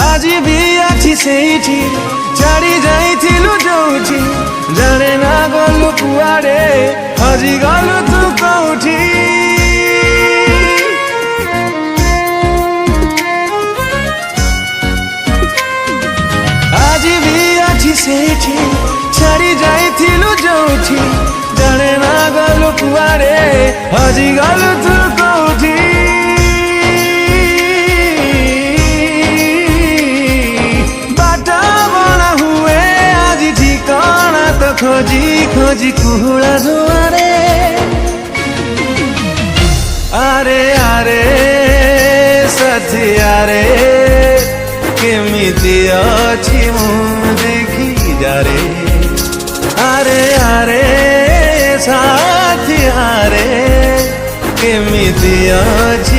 आज भी अच्छी सेठी छाड़ी जाइथिलु जोठी जाने ना गलु कुआड़े हजी गलु तू कौठी आज भी अच्छी सेठी छाड़ी जाइथिलु जोठी जाने ना गलु कुआड़े हजी गलु तू कौठी खोजी खोजी कुहुड़ा दुआरे आरे आरे सथिया रे केमिति अछि मु देखी जारे आरे आरे साथिया रे केमिति अछि